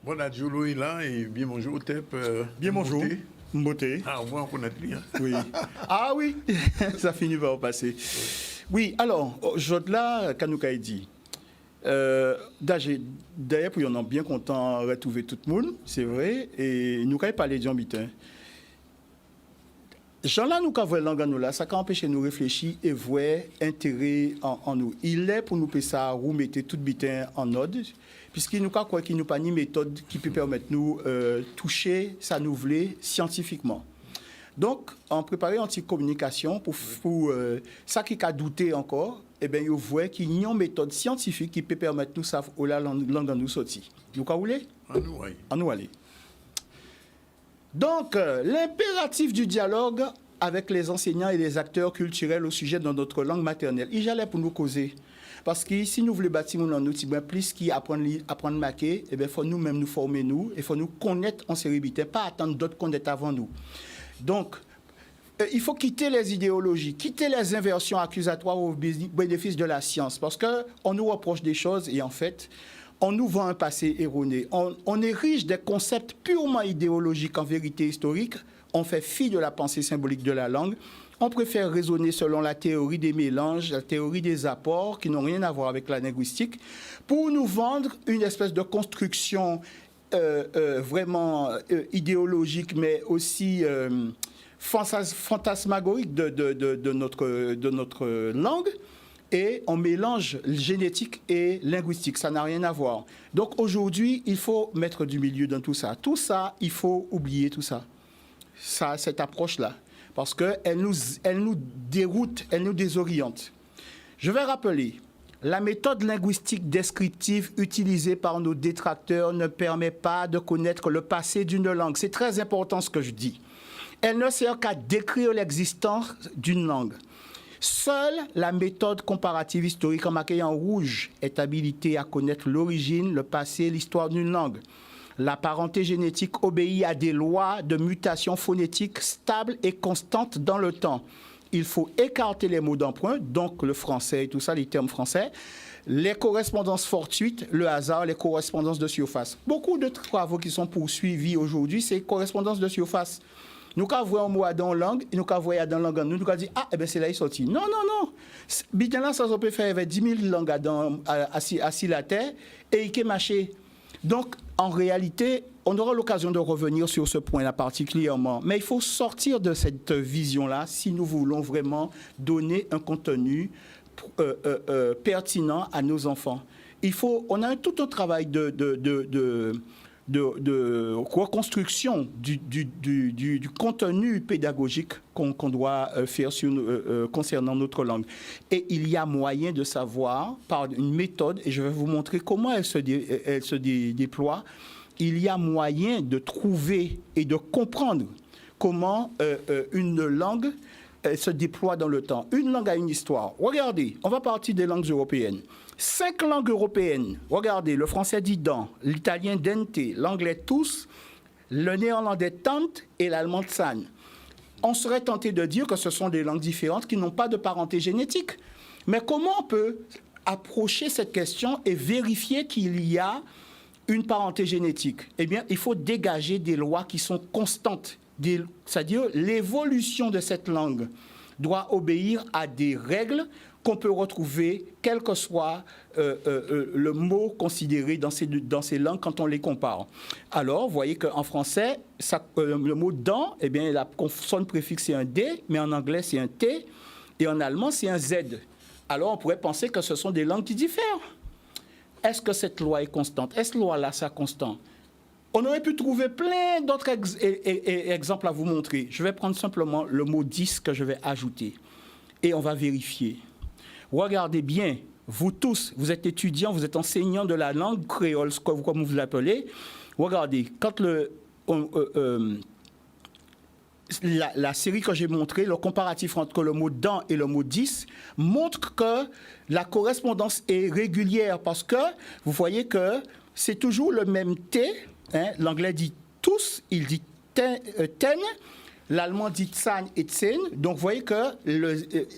Bon, adieu, Louis, là, et bien bonjour, Tep. Bien bonjour. Mboté. Ah, au moins, on connaît lui. Hein. Oui. Ah oui, ça finit par passer. Oui, alors, là, Kanouka dit. D'ailleurs, puis on est bien content de retrouver tout le monde, c'est vrai, et nous avons parlé de Bitin. Jean-là, nous avons langue nous là, ça a empêché de nous réfléchir et voir intérêt en nous. Il est pour nous faire ça, remettre tout bitin en ordre, puisqu'il nous croit qu'il nous pas une méthode qui peut permettre nous toucher ça nous voulait scientifiquement. Donc, en préparant une communication pour ça qui a douté encore, eh bien, vous voyez qu'il y a une méthode scientifique qui peut permettre nous savoir où la langue nous sortir. Nous voulez? En nous aller. Donc, l'impératif du dialogue avec les enseignants et les acteurs culturels au sujet de notre langue maternelle, il j'allais pour nous causer. Parce que si nous voulons bâtir un outil, plus qui apprendre à marquer, eh bien, il faut nous-mêmes nous former, il faut nous connaître en sérénité, pas attendre d'autres connaître avant nous. Donc, il faut quitter les idéologies, quitter les inversions accusatoires au bénéfice de la science, parce qu'on nous reproche des choses et en fait, on nous vend un passé erroné. On érige des concepts purement idéologiques en vérité historique. On fait fi de la pensée symbolique de la langue. On préfère raisonner selon la théorie des mélanges, la théorie des apports, qui n'ont rien à voir avec la linguistique, pour nous vendre une espèce de construction vraiment idéologique, mais aussi fantasmagorique de notre langue. Et on mélange génétique et linguistique, ça n'a rien à voir. Donc aujourd'hui, il faut mettre du milieu dans tout ça. Tout ça, il faut oublier tout ça. Cette approche-là, parce qu'elle nous déroute, elle nous désoriente. Je vais rappeler, la méthode linguistique descriptive utilisée par nos détracteurs ne permet pas de connaître le passé d'une langue. C'est très important ce que je dis. Elle ne sert qu'à décrire l'existence d'une langue. Seule la méthode comparative historique en marquée en rouge est habilitée à connaître l'origine, le passé, l'histoire d'une langue. La parenté génétique obéit à des lois de mutation phonétique stables et constantes dans le temps. Il faut écarter les mots d'emprunt, donc le français et tout ça, les termes français, les correspondances fortuites, le hasard, les correspondances de surface. Beaucoup de travaux qui sont poursuivis aujourd'hui, c'est correspondances de surface. Nous avons vu un mot dans la langue, nous avons vu dans la langue, nous avons dit, ah, eh bien, c'est là qu'il est sorti. Non, non, non. Bien là, ça peut faire avec 10 000 langues assis la terre et il est marché. Donc, en réalité, on aura l'occasion de revenir sur ce point-là particulièrement. Mais il faut sortir de cette vision-là si nous voulons vraiment donner un contenu pertinent à nos enfants. On a tout un travail de reconstruction du contenu pédagogique qu'on doit faire concernant notre langue. Et il y a moyen de savoir, par une méthode, et je vais vous montrer comment elle se déploie, il y a moyen de trouver et de comprendre comment une langue se déploie dans le temps. Une langue a une histoire. Regardez, on va partir des langues européennes. 5 langues européennes. Regardez, le français dit dans, l'italien dente, l'anglais tous, le néerlandais tante et l'allemand san. On serait tenté de dire que ce sont des langues différentes qui n'ont pas de parenté génétique. Mais comment on peut approcher cette question et vérifier qu'il y a une parenté génétique? Eh bien, il faut dégager des lois qui sont constantes. C'est-à-dire l'évolution de cette langue doit obéir à des règles qu'on peut retrouver, quel que soit le mot considéré dans ces langues quand on les compare. Alors, vous voyez qu'en français, le mot « dans », eh bien, la consonne préfixe, c'est un « D », mais en anglais, c'est un « T », et en allemand, c'est un « Z ». Alors, on pourrait penser que ce sont des langues qui diffèrent. Est-ce que cette loi est constante? Est-ce que loi-là, c'est constant? On aurait pu trouver plein d'autres exemples à vous montrer. Je vais prendre simplement le mot « 10 » que je vais ajouter, et on va vérifier. Regardez bien, vous tous, vous êtes étudiants, vous êtes enseignants de la langue créole, comme vous l'appelez. Regardez, quand la série que j'ai montrée, le comparatif entre le mot « dans » et le mot « 10 » montre que la correspondance est régulière parce que vous voyez que c'est toujours le même « T ». Hein, l'anglais dit « tous », il dit « ten ». L'allemand dit Tsan et Tsen, donc vous voyez que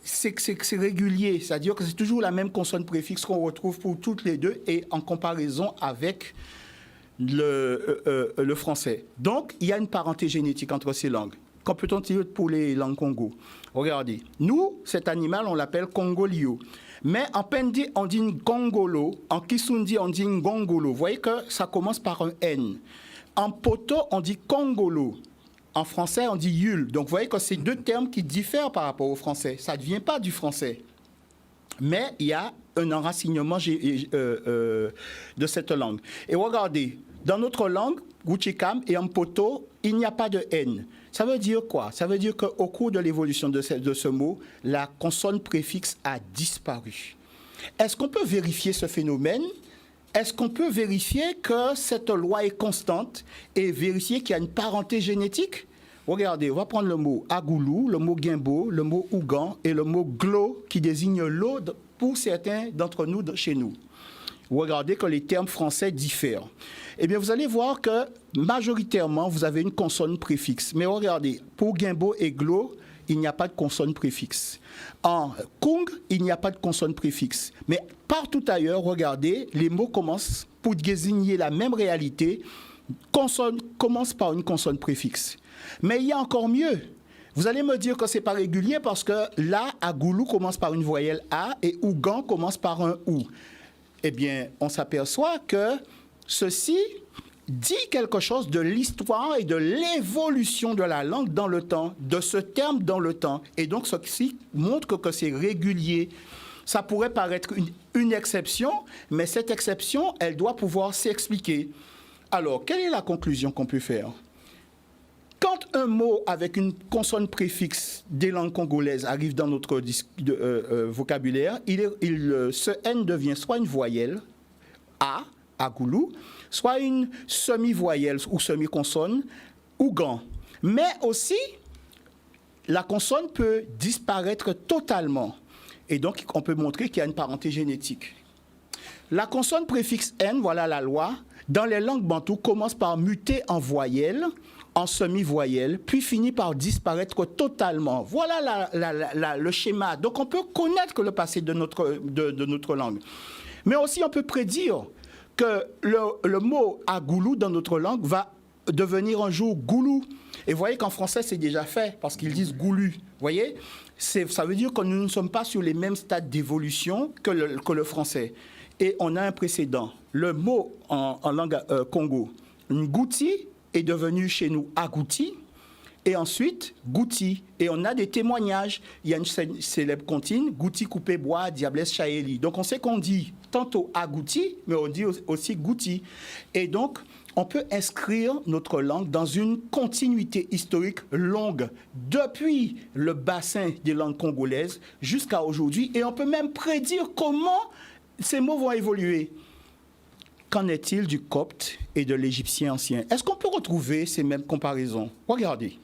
c'est régulier, c'est-à-dire que c'est toujours la même consonne préfixe qu'on retrouve pour toutes les deux et en comparaison avec le français. Donc, il y a une parenté génétique entre ces langues. Qu'en peut-on dire pour les langues Congo? Regardez, nous, cet animal, on l'appelle Congolio. Mais en Pende, on dit Ngongolo. En Kisundi, on dit Ngongolo. Vous voyez que ça commence par un N. En Poto, on dit Congolo. En français, on dit Yule. Donc, vous voyez que c'est deux termes qui diffèrent par rapport au français. Ça ne vient pas du français. Mais il y a un enracinement de cette langue. Et regardez, dans notre langue, Guchikam et Mpoto, il n'y a pas de N. Ça veut dire quoi? Ça veut dire qu'au cours de l'évolution de ce mot, la consonne préfixe a disparu. Est-ce qu'on peut vérifier ce phénomène? Est-ce qu'on peut vérifier que cette loi est constante et vérifier qu'il y a une parenté génétique? Regardez, on va prendre le mot agoulou, le mot guimbo, le mot ougan et le mot glo qui désigne l'eau pour certains d'entre nous chez nous. Regardez que les termes français diffèrent. Eh bien, vous allez voir que majoritairement, vous avez une consonne préfixe. Mais regardez, pour guimbo et glo, il n'y a pas de consonne préfixe. En kung, il n'y a pas de consonne préfixe. Mais partout ailleurs, regardez, les mots commencent, pour désigner la même réalité, commencent par une consonne préfixe. Mais il y a encore mieux. Vous allez me dire que ce n'est pas régulier parce que là, agoulou commence par une voyelle A et ougan commence par un OU. Eh bien, on s'aperçoit que ceci dit quelque chose de l'histoire et de l'évolution de la langue dans le temps, de ce terme dans le temps. Et donc, ceci montre que c'est régulier. Ça pourrait paraître une exception, mais cette exception, elle doit pouvoir s'expliquer. Alors, quelle est la conclusion qu'on peut faire? Quand un mot avec une consonne préfixe des langues congolaises arrive dans notre vocabulaire, ce N devient soit une voyelle, A, agoulou, soit une semi-voyelle ou semi-consonne, ougan. Mais aussi, la consonne peut disparaître totalement. Et donc, on peut montrer qu'il y a une parenté génétique. La consonne préfixe N, voilà la loi, dans les langues bantoues, commence par muter en voyelle, en semi-voyelle, puis finit par disparaître totalement. Voilà le schéma. Donc, on peut connaître le passé de notre langue. Mais aussi, on peut prédire que le mot agoulou dans notre langue va devenir un jour goulou. Et vous voyez qu'en français, c'est déjà fait, parce qu'ils disent goulu. Vous voyez? Ça veut dire que nous ne sommes pas sur les mêmes stades d'évolution que le français. Et on a un précédent. Le mot en langue Congo, ngouti, est devenu chez nous agouti, et ensuite gouti. Et on a des témoignages. Il y a une célèbre comptine, gouti coupé bois, diablesse chaéli. Donc on sait qu'on dit tantôt agouti, mais on dit aussi gouti. Et donc, on peut inscrire notre langue dans une continuité historique longue, depuis le bassin des langues congolaises jusqu'à aujourd'hui. Et on peut même prédire comment ces mots vont évoluer. Qu'en est-il du copte et de l'égyptien ancien? Est-ce qu'on peut retrouver ces mêmes comparaisons? Regardez.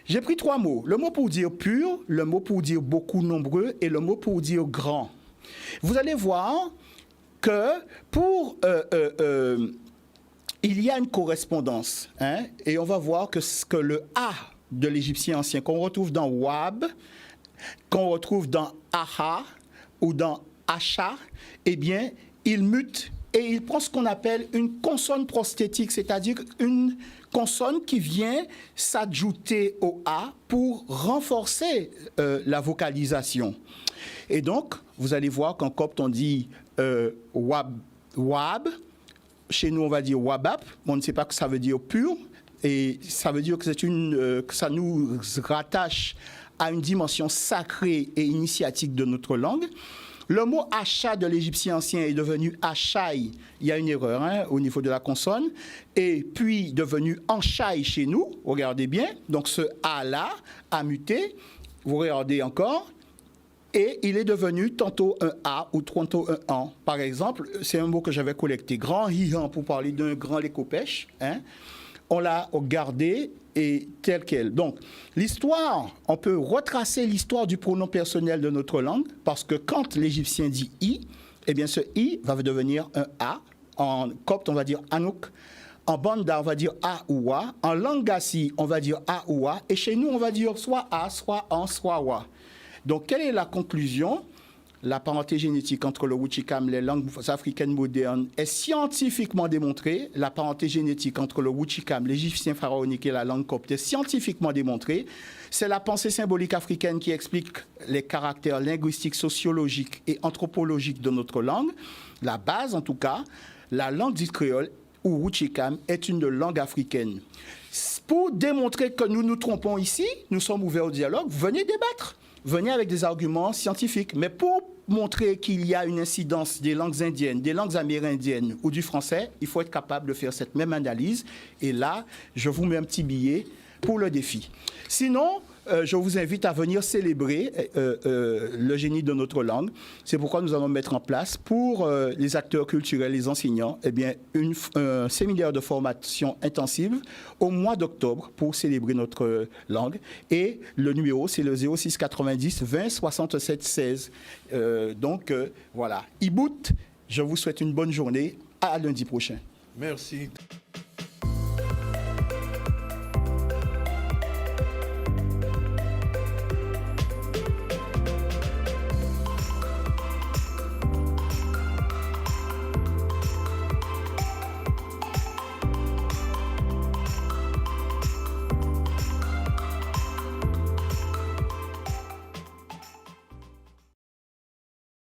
J'ai pris 3 mots. Le mot pour dire pur, le mot pour dire beaucoup, nombreux et le mot pour dire grand. Vous allez voir que il y a une correspondance. Hein, et on va voir que le A de l'égyptien ancien, qu'on retrouve dans Wab, qu'on retrouve dans Aha ou dans Acha, eh bien, il mute et il prend ce qu'on appelle une consonne prosthétique, c'est-à-dire une consonne qui vient s'adjouter au A pour renforcer la vocalisation. Et donc, vous allez voir qu'en copte, on dit wab. Chez nous, on va dire wabap. On ne sait pas que ça veut dire pur. Et ça veut dire que, que ça nous rattache à une dimension sacrée et initiatique de notre langue. Le mot achat de l'égyptien ancien est devenu achaï. Il y a une erreur au niveau de la consonne. Et puis devenu enchaï chez nous. Regardez bien. Donc ce A-là a muté. Vous regardez encore. Et il est devenu tantôt un A ou tantôt un an. Par exemple, c'est un mot que j'avais collecté. Grand hihan pour parler d'un grand lécopêche. Hein. On l'a gardé et tel quel. Donc, l'histoire, on peut retracer l'histoire du pronom personnel de notre langue parce que quand l'égyptien dit I, eh bien ce I va devenir un A. En copte, on va dire Anouk. En banda, on va dire A ou Wa. En langue gassi, on va dire A ou Wa. Et chez nous, on va dire soit A, soit An, soit Wa. Donc, quelle est la conclusion? la parenté génétique entre le Wuchikam, les langues africaines modernes, est scientifiquement démontrée. La parenté génétique entre le Wuchikam, l'égyptien pharaonique et la langue copte est scientifiquement démontrée. C'est la pensée symbolique africaine qui explique les caractères linguistiques, sociologiques et anthropologiques de notre langue. La base, en tout cas, la langue dite créole ou Wuchikam est une langue africaine. Pour démontrer que nous nous trompons ici, nous sommes ouverts au dialogue, venez débattre. Venez avec des arguments scientifiques. Mais pour montrer qu'il y a une incidence des langues indiennes, des langues amérindiennes ou du français, il faut être capable de faire cette même analyse. Et là, je vous mets un petit billet pour le défi. Sinon, je vous invite à venir célébrer le génie de notre langue. C'est pourquoi nous allons mettre en place pour les acteurs culturels, les enseignants, eh bien, un séminaire de formation intensive au mois d'octobre pour célébrer notre langue. Et le numéro, c'est le 06 90 20 67 16. Voilà. Ibout, je vous souhaite une bonne journée. À lundi prochain. Merci.